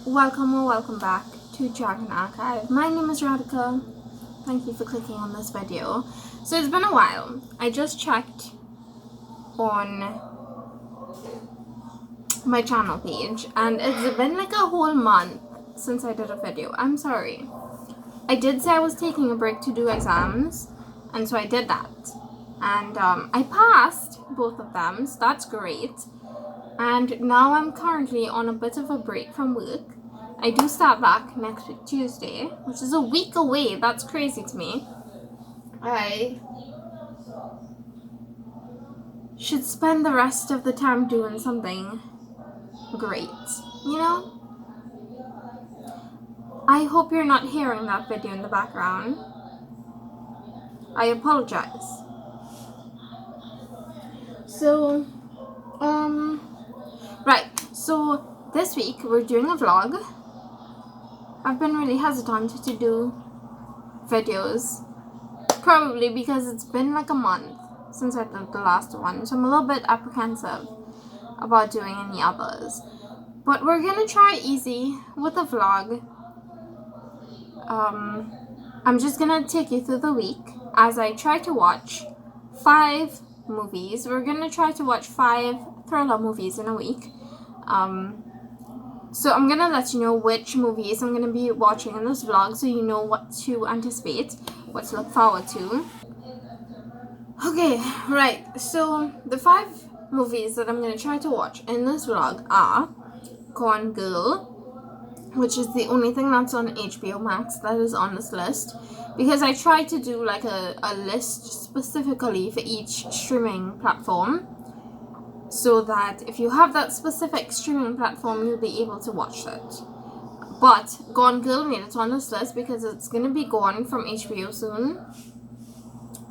welcome or welcome back to Dragon Archive. My name is Radhika. Thank you for clicking on this video. So it's been a while. I just checked on my channel page and it's been like a whole month since I did a video. I'm sorry. I did say I was taking a break to do exams, and so I did that. And I passed both of them, so that's great. And now I'm currently on a bit of a break from work. I do start back next week Tuesday, which is a week away. That's crazy to me. I should spend the rest of the time doing something great, you know? I hope you're not hearing that video in the background. I apologize. So, right, so this week we're doing a vlog. I've been really hesitant to do videos, probably because it's been like a month since I did the last one, so I'm a little bit apprehensive about doing any others. But we're gonna try easy with a vlog. I'm just gonna take you through the week as I try to watch 5 movies. We're gonna try to watch 5 thriller movies in a week. So I'm gonna let you know which movies I'm gonna be watching in this vlog, so you know what to anticipate, what to look forward to. Okay, right, so the 5 movies that I'm gonna try to watch in this vlog are Gone Girl, which is the only thing that's on HBO Max that is on this list, because I tried to do like a list specifically for each streaming platform, so that if you have that specific streaming platform, you'll be able to watch it. But Gone Girl made it on this list because it's going to be gone from HBO soon,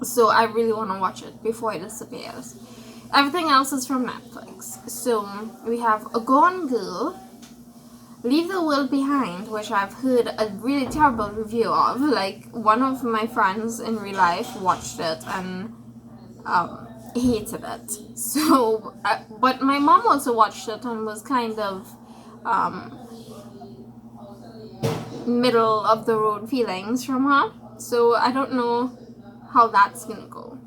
so I really want to watch it before it disappears. Everything else is from Netflix. So we have A Gone Girl, Leave the World Behind, which I've heard a really terrible review of. Like, one of my friends in real life watched it and hated it. So, but my mom also watched it and was kind of middle of the road feelings from her. So I don't know how that's gonna go.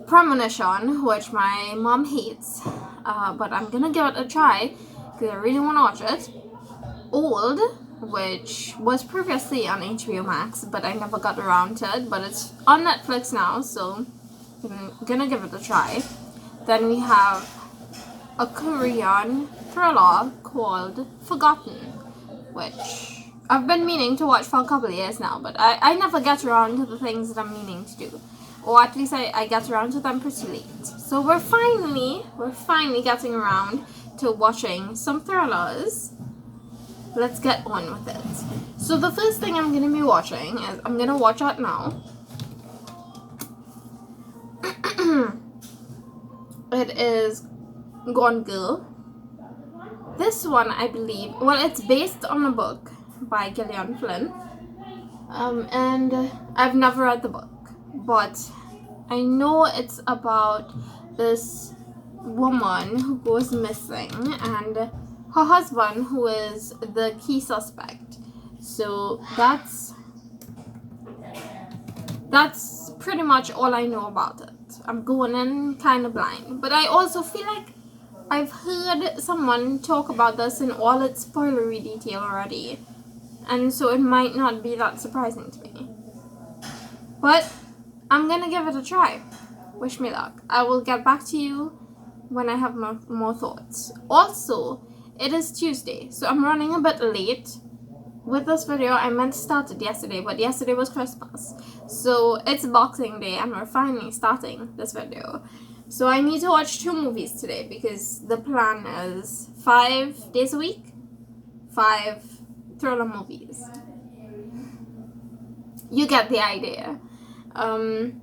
Premonition, which my mom hates, but I'm gonna give it a try because I really want to watch it. Old, which was previously on HBO Max, but I never got around to it, but it's on Netflix now, so I'm gonna give it a try. Then we have a Korean thriller called Forgotten, which I've been meaning to watch for a couple of years now, but I never get around to the things that I'm meaning to do. Or at least I get around to them pretty late. So we're finally getting around to watching some thrillers. Let's get on with it. So the first thing I'm going to be watching is, I'm going to watch it now. It is Gone Girl. This one, I believe, well, it's based on a book by Gillian Flynn. And I've never read the book, but I know it's about this woman who goes missing and her husband who is the key suspect. So that's pretty much all I know about it. I'm going in kind of blind, but I also feel like I've heard someone talk about this in all its spoilery detail already, and so it might not be that surprising to me. But I'm gonna give it a try. Wish me luck. I will get back to you when I have more thoughts. Also, it is Tuesday, so I'm running a bit late with this video. I meant to start it yesterday, but yesterday was Christmas. So it's Boxing Day and we're finally starting this video. So I need to watch 2 movies today because the plan is 5 days a week, 5 thriller movies. You get the idea. I'm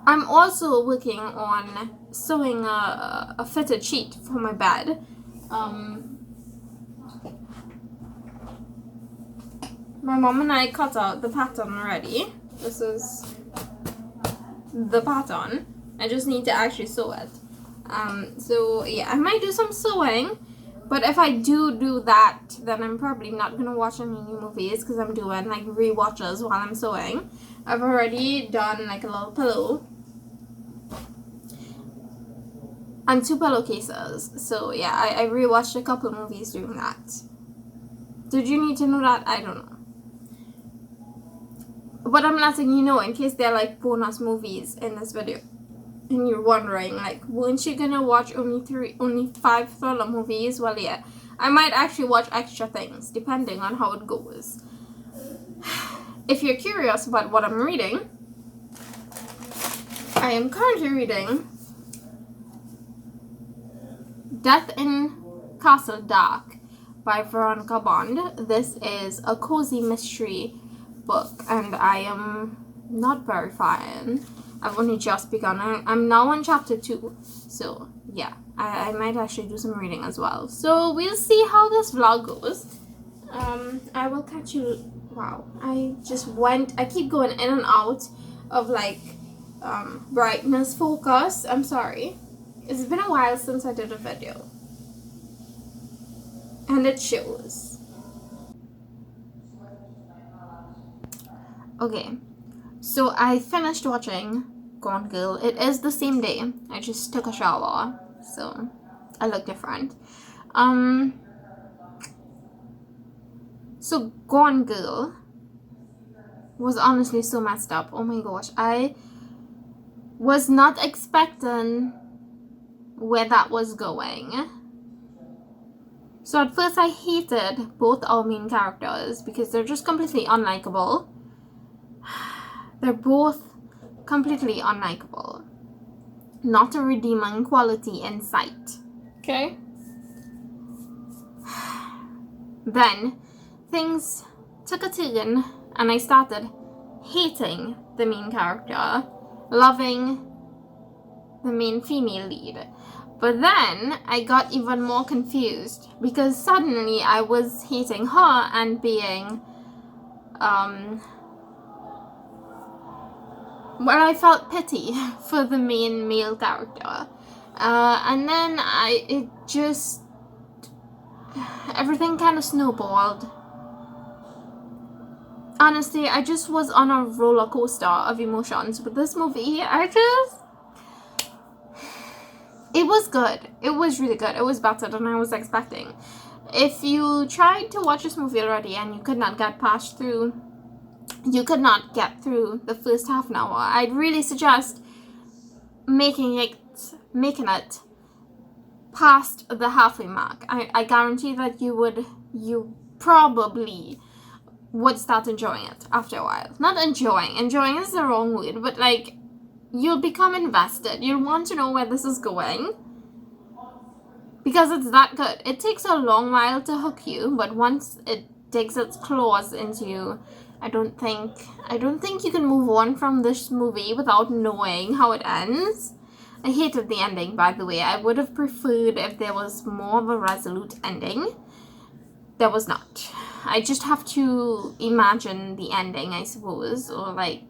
also working on sewing a fitted sheet for my bed. My mom and I cut out the pattern already. This is the pattern. I just need to actually sew it. So yeah, I might do some sewing, but if I do that, then I'm probably not gonna watch any new movies because I'm doing like rewatches while I'm sewing. I've already done like a little pillow and 2 pillowcases. So yeah, I rewatched a couple movies doing that. Did you need to know that? I don't know. But I'm letting you know in case they're like bonus movies in this video. And you're wondering, like, weren't you gonna watch only 5 thriller movies? Well, yeah, I might actually watch extra things depending on how it goes. If you're curious about what I'm reading, I am currently reading Death in Castle Dark by Veronica Bond. This is a cozy mystery book, and I am not very far in. I've only just begun. I'm now on chapter 2, so yeah, I might actually do some reading as well. So we'll see how this vlog goes. I will catch you. Wow, I keep going in and out of like brightness focus. I'm sorry. It's been a while since I did a video, and it shows. Okay. So I finished watching Gone Girl. It is the same day. I just took a shower, so I look different. So Gone Girl was honestly so messed up. Oh my gosh. I was not expecting where that was going. So at first I hated both our main characters because they're just completely unlikable. They're both completely unlikable. Not a redeeming quality in sight. Okay? Then things took a turn and I started hating the main character, loving the main female lead. But then I got even more confused because suddenly I was hating her and being I felt pity for the main male character. And then everything kind of snowballed. Honestly, I just was on a roller coaster of emotions with this movie. It was good. It was really good. It was better than I was expecting. If you tried to watch this movie already and you could not get through the first half an hour, I'd really suggest making it past the halfway mark. I guarantee that you probably would start enjoying it after a while. Not enjoying is the wrong word, but like you'll become invested. You'll want to know where this is going because it's that good. It takes a long while to hook you, but once it digs its claws into you, I don't think you can move on from this movie without knowing how it ends. I hated the ending, by the way. I would have preferred if there was more of a resolute ending. There was not. I just have to imagine the ending, I suppose, or like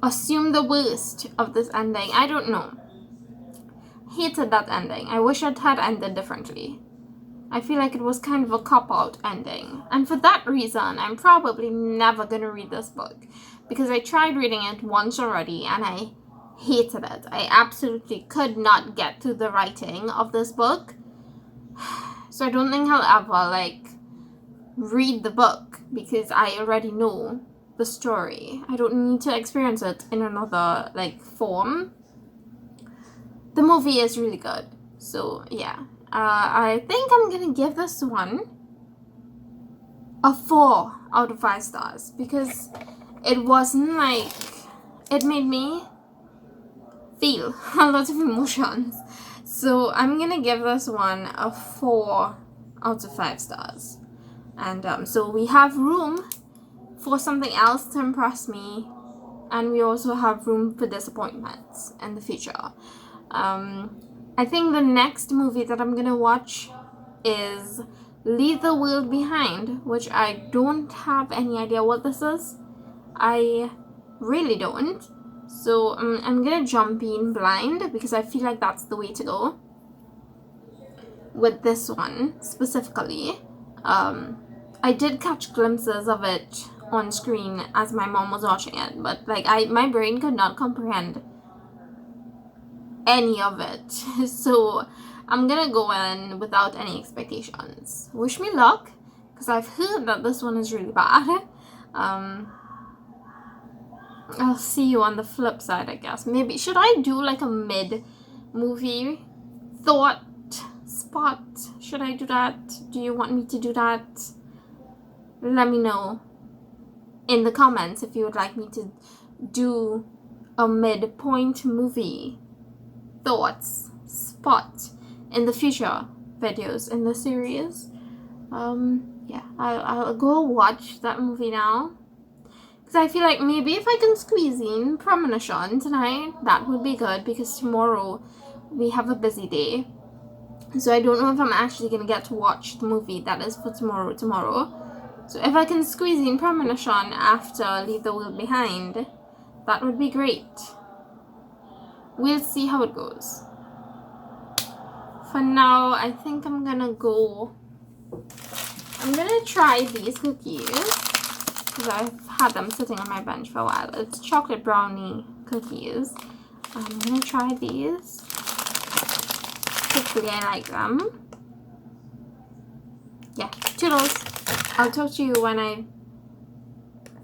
assume the worst of this ending. I don't know. Hated that ending. I wish it had ended differently. I feel like it was kind of a cop-out ending. And for that reason, I'm probably never gonna read this book. Because I tried reading it once already and I hated it. I absolutely could not get through the writing of this book. So I don't think I'll ever, like, read the book because I already know the story. I don't need to experience it in another, like, form. The movie is really good. So, yeah. I think I'm gonna give this one a 4 out of 5 stars because it wasn't like, it made me feel a lot of emotions. So I'm gonna give this one a 4 out of 5 stars. And so we have room for something else to impress me, and we also have room for disappointments in the future. I think the next movie that I'm gonna watch is Leave the World Behind, which I don't have any idea what this is. I really don't. So I'm gonna jump in blind because I feel like that's the way to go with this one specifically. I did catch glimpses of it on screen as my mom was watching it, but like my brain could not comprehend any of it. So I'm gonna go in without any expectations. Wish me luck, because I've heard that this one is really bad. I'll see you on the flip side, I guess. Maybe should I do like a mid movie thought spot? Should I do that? Do you want me to do that? Let me know in the comments if you would like me to do a midpoint movie thoughts spot in the future videos in the series. Yeah, I'll go watch that movie now, because I feel like maybe if I can squeeze in Premonition tonight, that would be good, because tomorrow we have a busy day. So I don't know if I'm actually gonna get to watch the movie that is for tomorrow. So if I can squeeze in Premonition after Leave the World Behind, that would be great. We'll see how it goes. For now, I think I'm gonna try these cookies, because I've had them sitting on my bench for a while. It's chocolate brownie cookies. I'm gonna try these. Hopefully I like them. Yeah, toodles. I'll talk to you when I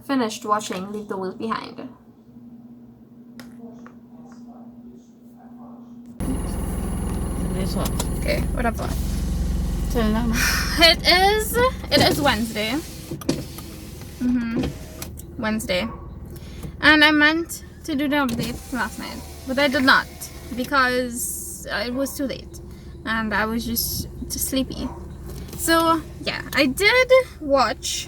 finished watching Leave the World Behind. This one. Okay, whatever. Tell them. It is Wednesday. Wednesday. And I meant to do the update last night, but I did not, because it was too late and I was just too sleepy. So yeah, I did watch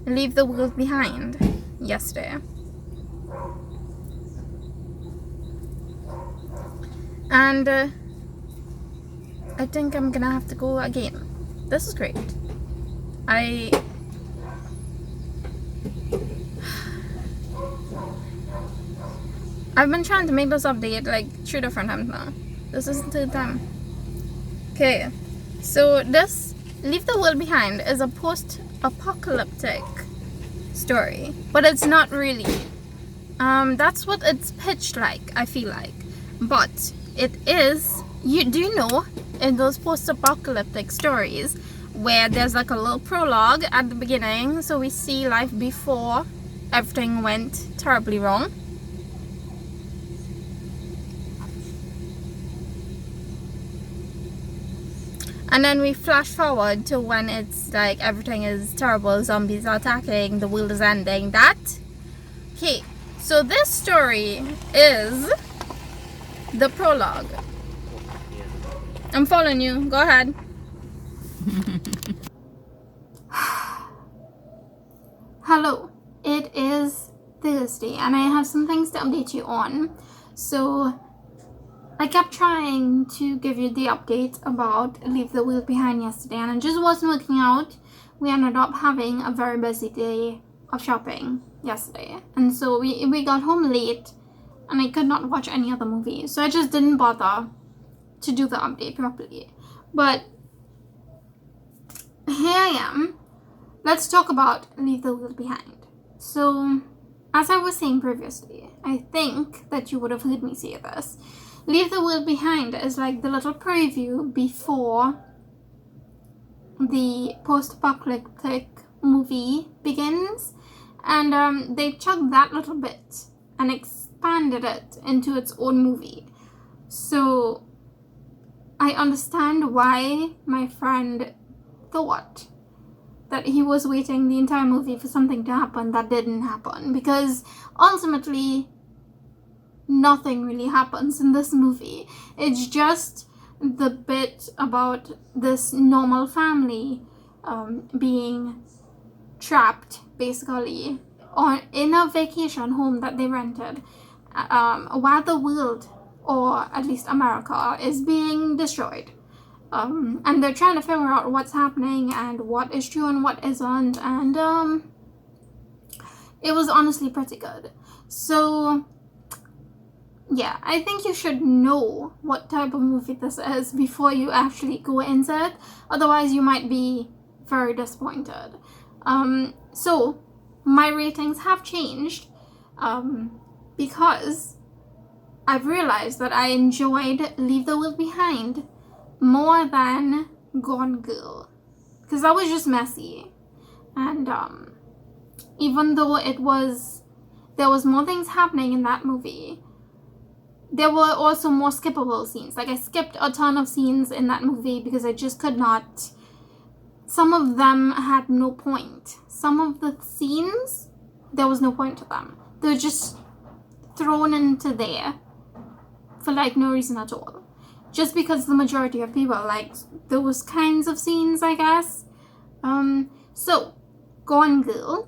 Leave the World Behind yesterday. And I think I'm gonna have to go again. This is great. I've been trying to make this update like 3 different times now. This is the third time. Okay, so this Leave the World Behind is a post-apocalyptic story, but it's not really. That's what it's pitched like, I feel like. But it is, do you know, in those post-apocalyptic stories where there's like a little prologue at the beginning, so we see life before everything went terribly wrong. And then we flash forward to when it's like everything is terrible, zombies are attacking, the world is ending. Okay, so this story is the prologue. I'm following you. Go ahead. Hello. It is Thursday and I have some things to update you on. So I kept trying to give you the update about Leave the World Behind yesterday, and it just wasn't working out. We ended up having a very busy day of shopping yesterday, and so we got home late and I could not watch any other movie, so I just didn't bother to do the update properly. But here I am. Let's talk about Leave the World Behind. So, as I was saying previously, I think that you would have heard me say this. Leave the World Behind is like the little preview before the post-apocalyptic movie begins, and they chugged that little bit and expanded it into its own movie. So I understand why my friend thought that he was waiting the entire movie for something to happen that didn't happen, because ultimately nothing really happens in this movie. It's just the bit about this normal family being trapped basically in a vacation home that they rented while the world, or at least America, is being destroyed. And they're trying to figure out what's happening and what is true and what isn't, and it was honestly pretty good. So yeah, I think you should know what type of movie this is before you actually go into it. Otherwise, you might be very disappointed. So my ratings have changed because I've realized that I enjoyed Leave the World Behind more than Gone Girl, because that was just messy. And even though there was more things happening in that movie, there were also more skippable scenes. Like, I skipped a ton of scenes in that movie because I just could not. Some of them had no point. Some of the scenes, there was no point to them. They were just thrown into there for like no reason at all. Just because the majority of people liked those kinds of scenes, I guess. So, Gone Girl,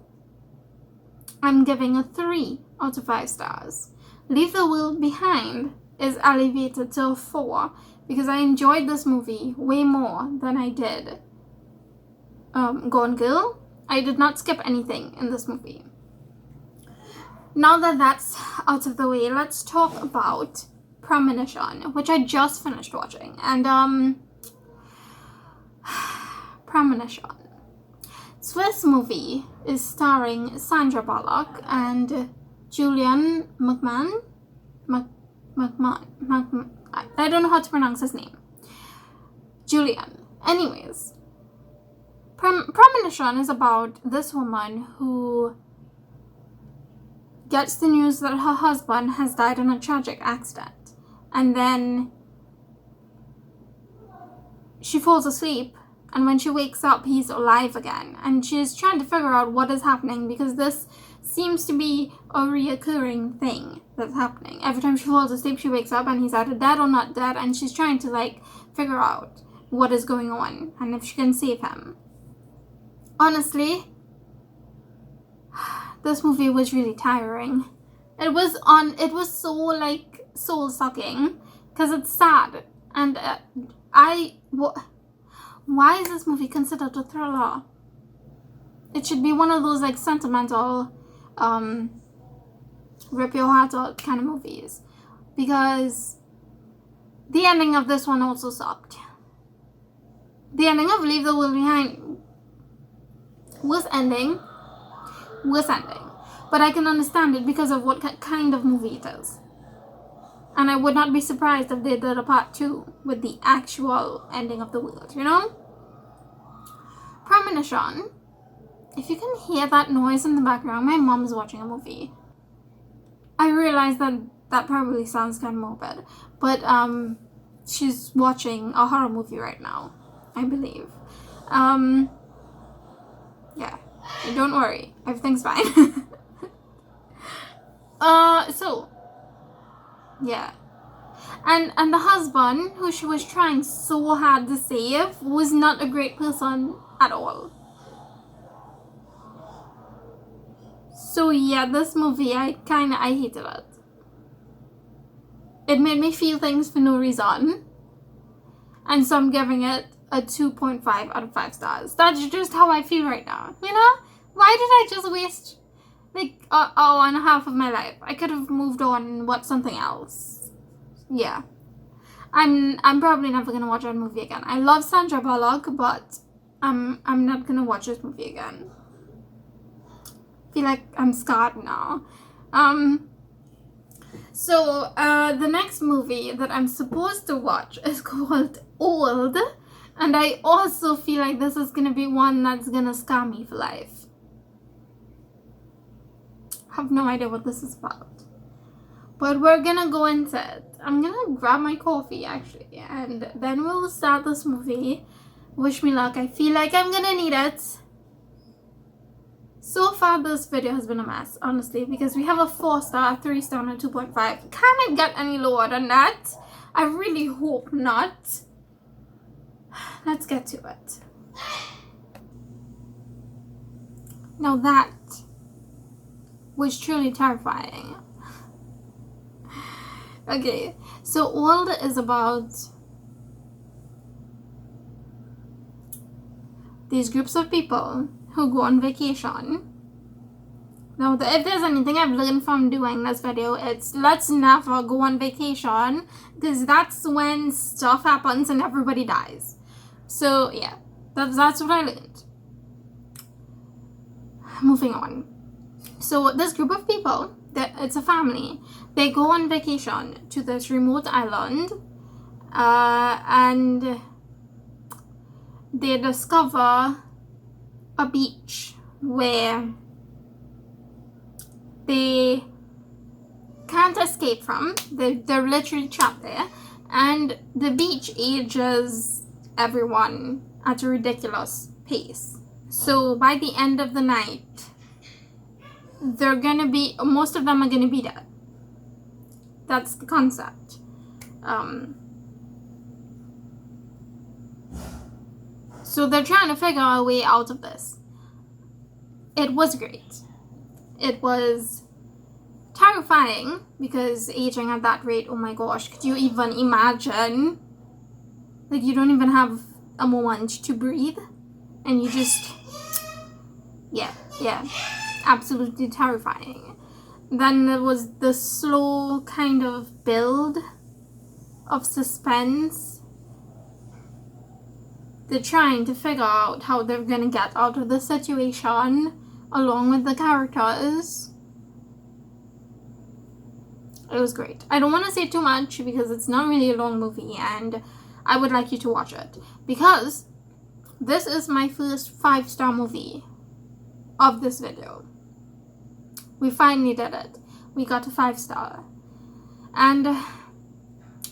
I'm giving a 3 out of 5 stars. Leave the World Behind is elevated to a 4 because I enjoyed this movie way more than I did Gone Girl. I did not skip anything in this movie. Now that that's out of the way, let's talk about Premonition, which I just finished watching. And Premonition. So this movie is starring Sandra Bullock and Julian McMahon. I don't know how to pronounce his name. Julian. Anyways, Premonition is about this woman who gets the news that her husband has died in a tragic accident. And then she falls asleep, and when she wakes up, he's alive again. And she's trying to figure out what is happening, because this seems to be a reoccurring thing that's happening. Every time she falls asleep, she wakes up and he's either dead or not dead, and she's trying to like figure out what is going on and if she can save him. Honestly, this movie was really tiring. It was so like soul-sucking because it's sad. And why is this movie considered a thriller? It should be one of those like sentimental rip your heart out kind of movies, because the ending of this one also sucked. The ending of Leave the World Behind was ending, but I can understand it because of what kind of movie it is. And I would not be surprised if they did a part 2 with the actual ending of the world, you know? Premonition. If you can hear that noise in the background, my mom's watching a movie. I realize that probably sounds kind of morbid, but she's watching a horror movie right now, I believe. Yeah, don't worry, everything's fine. So yeah, and the husband who she was trying so hard to save was not a great person at all. So yeah, this movie, I hated it. It made me feel things for no reason. And so I'm giving it a 2.5 out of 5 stars. That's just how I feel right now, you know? Why did I just waste like an hour and a half of my life? I could have moved on and watched something else. Yeah. I'm probably never gonna watch that movie again. I love Sandra Bullock, but I'm not gonna watch this movie again. I feel like I'm scarred now. So the next movie that I'm supposed to watch is called Old, and I also feel like this is gonna be one that's gonna scar me for life. I have no idea what this is about, but we're gonna go into it. I'm gonna grab my coffee actually, and then we'll start this movie. Wish me luck. I feel like I'm gonna need it. So far, this video has been a mess, honestly, because we have a 4-star, 3-star, and a 2.5. Can it get any lower than that? I really hope not. Let's get to it. Now that was truly terrifying. Okay, so Old is about these groups of people who go on vacation Now, if there's anything I've learned from doing this video, it's let's never go on vacation, because that's when stuff happens and everybody dies. So yeah, that's what I learned. Moving on. So this group of people, it's a family, they go on vacation to this remote island, and they discover a beach where they can't escape from. They're literally trapped there, and the beach ages everyone at a ridiculous pace. So by the end of the night, most of them are gonna be dead. That's the concept. So they're trying to figure a way out of this. It was great. It was terrifying because aging at that rate, oh my gosh, could you even imagine? Like, you don't even have a moment to breathe, and you just, yeah, absolutely terrifying. Then there was the slow kind of build of suspense. They're trying to figure out how they're gonna get out of the situation along with the characters. It was great. I don't want to say too much because it's not really a long movie, and I would like you to watch it because this is my first 5-star movie of this video. We finally did it. We got a 5-star. And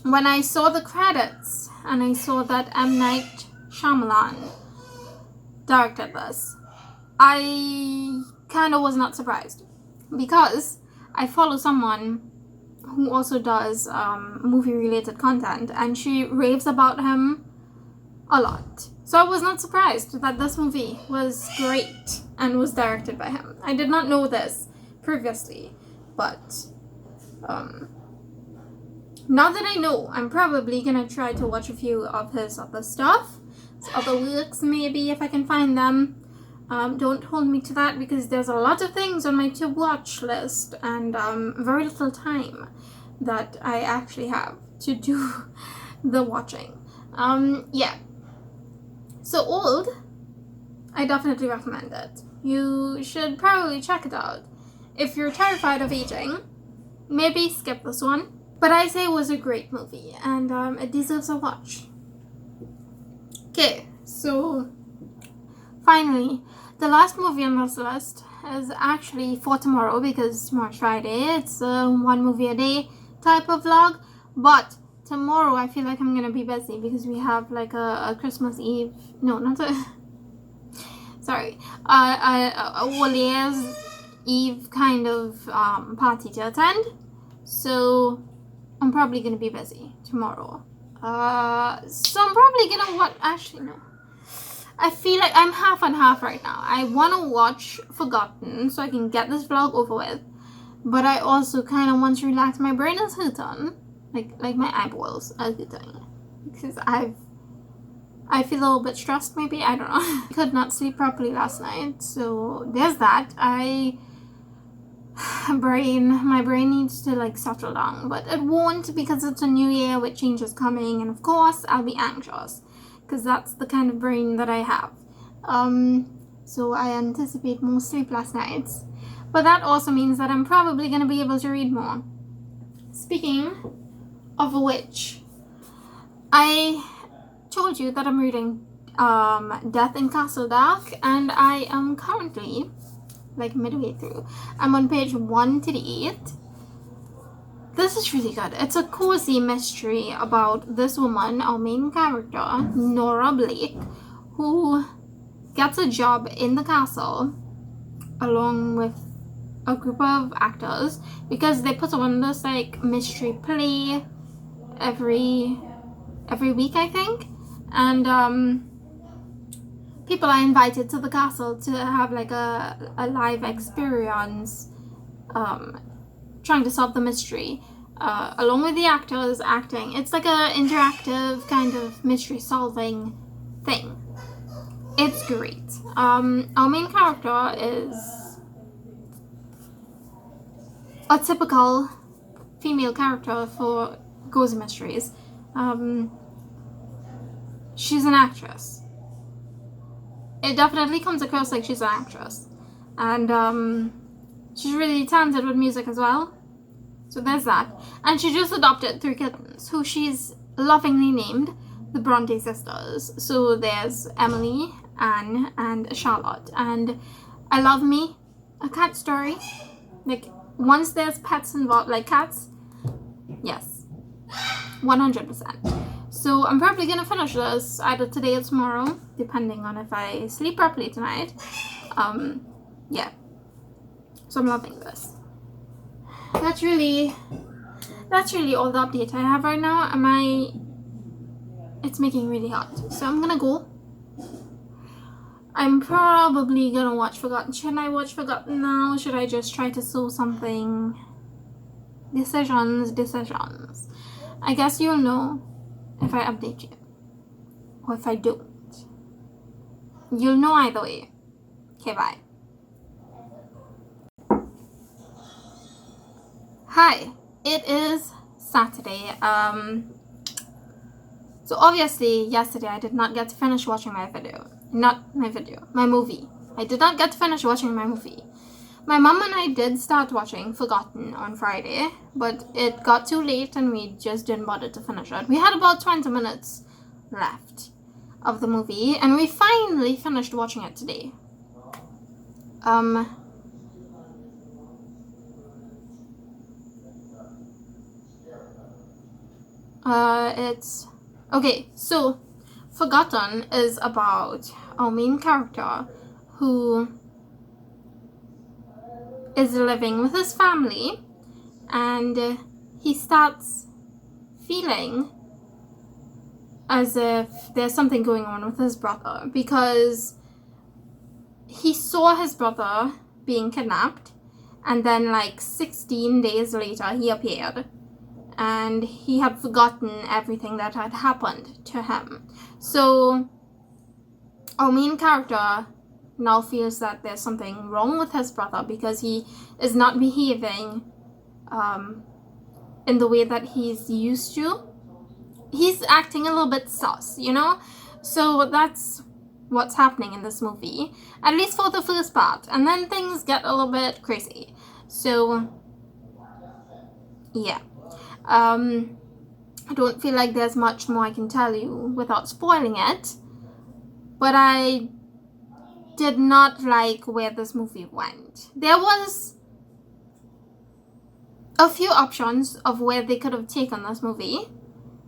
when I saw the credits and I saw that M. Night Shyamalan directed this, I kind of was not surprised because I follow someone who also does movie-related content, and she raves about him a lot. So I was not surprised that this movie was great and was directed by him. I did not know this previously, but now that I know, I'm probably gonna try to watch a few of his other stuff, his other works maybe, if I can find them. Don't hold me to that because there's a lot of things on my to watch list and very little time that I actually have to do the watching. Yeah. So Old, I definitely recommend it. You should probably check it out. If you're terrified of aging, maybe skip this one. But I say it was a great movie and it deserves a watch. Okay, so finally, the last movie on this list is actually for tomorrow because tomorrow's Friday. It's a 1 movie a day type of vlog. But tomorrow I feel like I'm gonna be busy because we have like a Christmas Eve. No, not a. Sorry, a New Year's Eve kind of party to attend. So I'm probably gonna be busy tomorrow. So I'm probably gonna watch. Actually, no. I feel like I'm half and half right now. I want to watch Forgotten so I can get this vlog over with, but I also kind of want to relax. My brain is hurting, like my eyeballs are hurting because I feel a little bit stressed. Maybe, I don't know. I could not sleep properly last night, so there's that. My brain needs to like settle down, but it won't because it's a new year with changes coming, and of course I'll be anxious. Because that's the kind of brain that I have. So I anticipate more sleepless nights. But that also means that I'm probably going to be able to read more. Speaking of which, I told you that I'm reading Death in Castle Dark, and I am currently, like midway through. I'm on page 138. This is really good. It's a cozy mystery about this woman, our main character, Nora Blake, who gets a job in the castle along with a group of actors because they put on this like mystery play every week, I think, and people are invited to the castle to have like a live experience trying to solve the mystery along with the actors acting. It's like a interactive kind of mystery solving thing. It's great. Our main character is a typical female character for Ghost Mysteries. She's an actress. It definitely comes across like she's an actress. And she's really talented with music as well. So there's that. And she just adopted 3 kittens, who she's lovingly named the Bronte sisters. So there's Emily, Anne, and Charlotte. And I love me a cat story. Like, once there's pets involved, like cats, yes, 100%. So I'm probably gonna finish this either today or tomorrow, depending on if I sleep properly tonight. Yeah. So I'm loving this. That's really all the update I have right now. It's making really hot. So I'm gonna go. I'm probably gonna watch Forgotten. Should I watch Forgotten now? Should I just try to sew something? Decisions. I guess you'll know if I update you. Or if I don't. You'll know either way. Okay, bye. Hi, it is Saturday. So obviously yesterday I did not get to finish watching my movie. I did not get to finish watching my movie. My mom and I did start watching Forgotten on Friday, but it got too late and we just didn't bother to finish it. We had about 20 minutes left of the movie and we finally finished watching it today. It's okay, so Forgotten is about our main character who is living with his family, and he starts feeling as if there's something going on with his brother, because he saw his brother being kidnapped, and then like 16 days later he appeared, and he had forgotten everything that had happened to him. So our main character now feels that there's something wrong with his brother because he is not behaving in the way that he's used to. He's acting a little bit sus, you know? So that's what's happening in this movie, at least for the first part, and then things get a little bit crazy. So yeah, I don't feel like there's much more I can tell you without spoiling it, but I did not like where this movie went. There was a few options of where they could have taken this movie,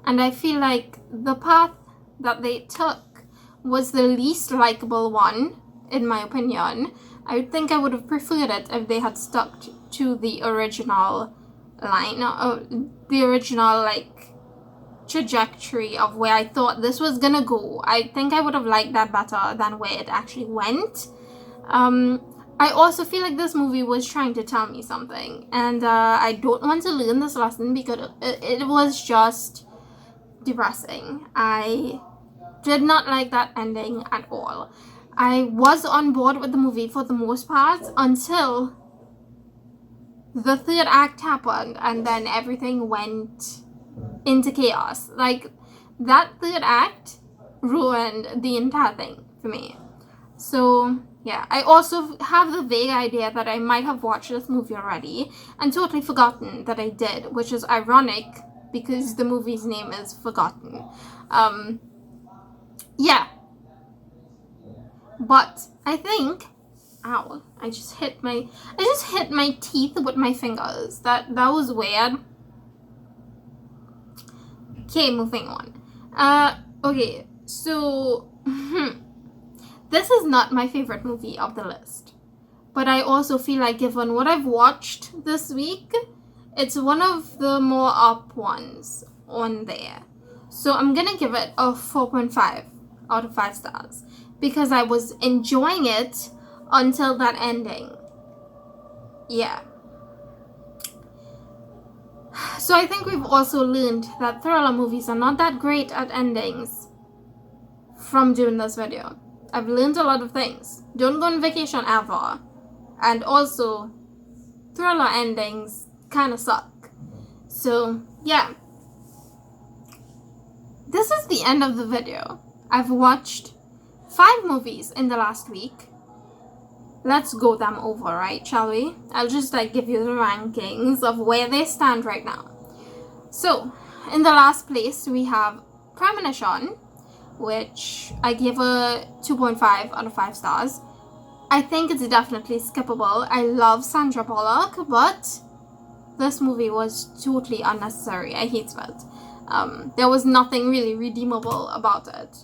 and I feel like the path that they took was the least likable one, in my opinion. I think I would have preferred it if they had stuck to the original line, the original like trajectory of where I thought this was gonna go. I think I would have liked that better than where it actually went. I also feel like this movie was trying to tell me something, and I don't want to learn this lesson because it was just depressing. I did not like that ending at all. I was on board with the movie for the most part until the third act happened, and then everything went into chaos. Like, that third act ruined the entire thing for me. So yeah, I also have the vague idea that I might have watched this movie already and totally forgotten that I did, which is ironic because the movie's name is Forgotten. Yeah, but I think, ow, I just hit my teeth with my fingers. That was weird. Okay, moving on. Okay, so this is not my favorite movie of the list, but I also feel like given what I've watched this week, it's one of the more up ones on there. So I'm gonna give it a 4.5 out of 5 stars because I was enjoying it until that ending. Yeah. So I think we've also learned that thriller movies are not that great at endings from doing this video. I've learned a lot of things. Don't go on vacation ever. And also, thriller endings kind of suck. So yeah, this is the end of the video. I've watched 5 movies in the last week. Let's go them over, right? Shall we? I'll just give you the rankings of where they stand right now. So in the last place we have Premonition, which I gave a 2.5 out of 5 stars. I think it's definitely skippable. I love Sandra Bullock, but this movie was totally unnecessary. I hate it. There was nothing really redeemable about it.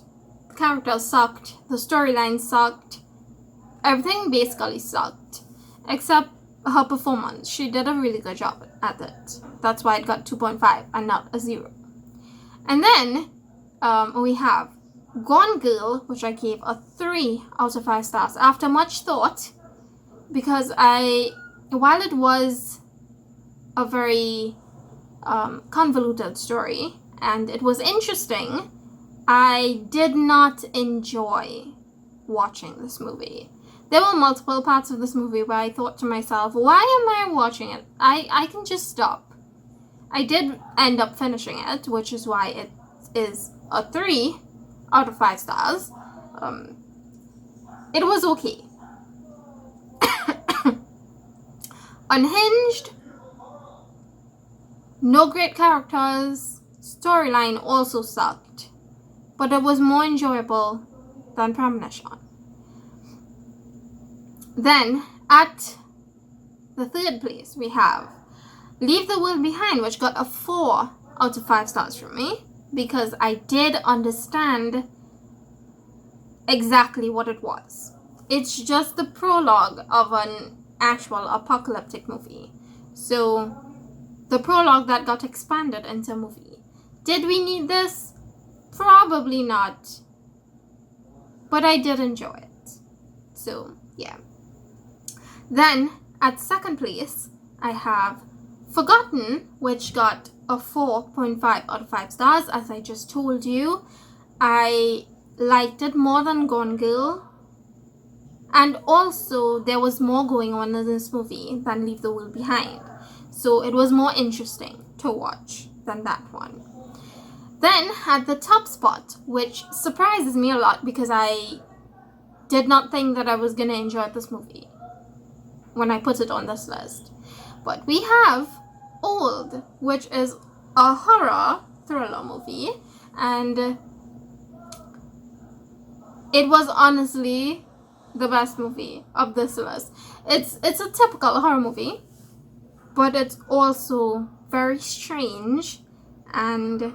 The characters sucked. The storyline sucked. Everything basically sucked. Except her performance. She did a really good job at it. That's why it got 2.5 and not a 0. And then we have Gone Girl, which I gave a 3 out of 5 stars after much thought, because while it was a very convoluted story and it was interesting, I did not enjoy watching this movie. There were multiple parts of this movie where I thought to myself, why am I watching it? I can just stop. I did end up finishing it, which is why it is a 3 out of 5 stars. It was okay. Unhinged, no great characters, storyline also sucked, but it was more enjoyable than Premonition. Then at the 3rd place we have Leave the World Behind, which got a 4 out of 5 stars from me, because I did understand exactly what it was. It's just the prologue of an actual apocalyptic movie. So the prologue that got expanded into a movie. Did we need this? Probably not. But I did enjoy it. So yeah. Then at 2nd place I have Forgotten, which got a 4.5 out of 5 stars. As I just told you, I liked it more than Gone Girl, and also there was more going on in this movie than Leave the World Behind, so it was more interesting to watch than that one. Then at the top spot, which surprises me a lot because I did not think that I was gonna enjoy this movie when I put it on this list, but we have Old, which is a horror thriller movie, and it was honestly the best movie of this list. It's a typical horror movie, but it's also very strange and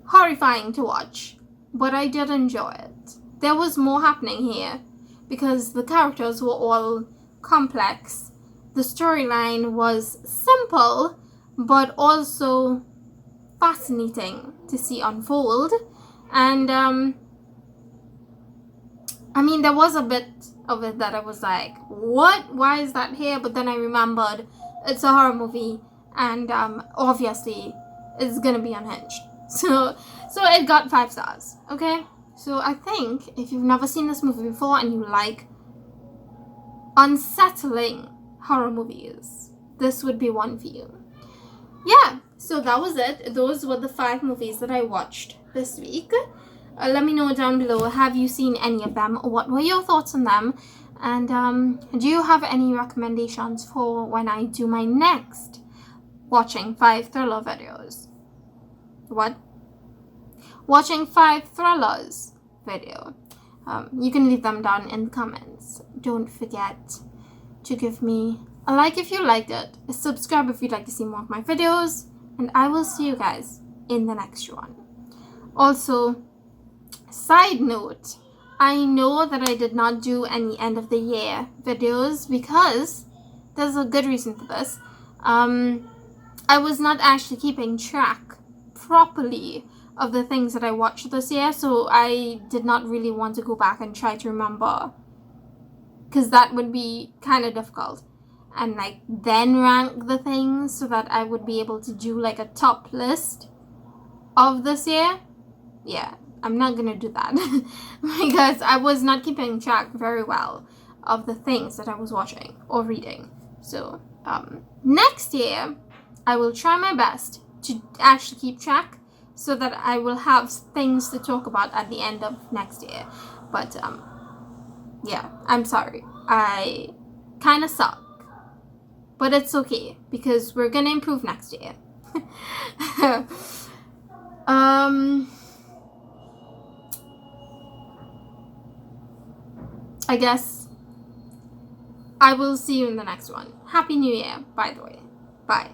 horrifying to watch, but I did enjoy it. There was more happening here because the characters were all complex. The storyline was simple, but also fascinating to see unfold. And I mean, there was a bit of it that I was like, what? Why is that here? But then I remembered it's a horror movie, and obviously it's gonna be unhinged. So it got 5 stars. Okay, so I think if you've never seen this movie before and you like unsettling horror movies, this would be one for you. Yeah, so that was it. Those were the 5 movies that I watched this week. Let me know down below, have you seen any of them? What were your thoughts on them? And do you have any recommendations for when I do my next watching 5 thriller videos? What? Watching 5 thrillers video. You can leave them down in the comments. Don't forget to give me a like if you liked it, a subscribe if you'd like to see more of my videos, and I will see you guys in the next one. Also, side note, I know that I did not do any end of the year videos because there's a good reason for this. I was not actually keeping track properly of the things that I watched this year, so I did not really want to go back and try to remember, because that would be kind of difficult, and like then rank the things so that I would be able to do like a top list of this year. Yeah, I'm not gonna do that because I was not keeping track very well of the things that I was watching or reading So next year I will try my best to actually keep track so that I will have things to talk about at the end of next year. But yeah, I'm sorry, I kind of suck, but it's okay because we're gonna improve next year. I guess I will see you in the next one. Happy New Year, by the way. Bye.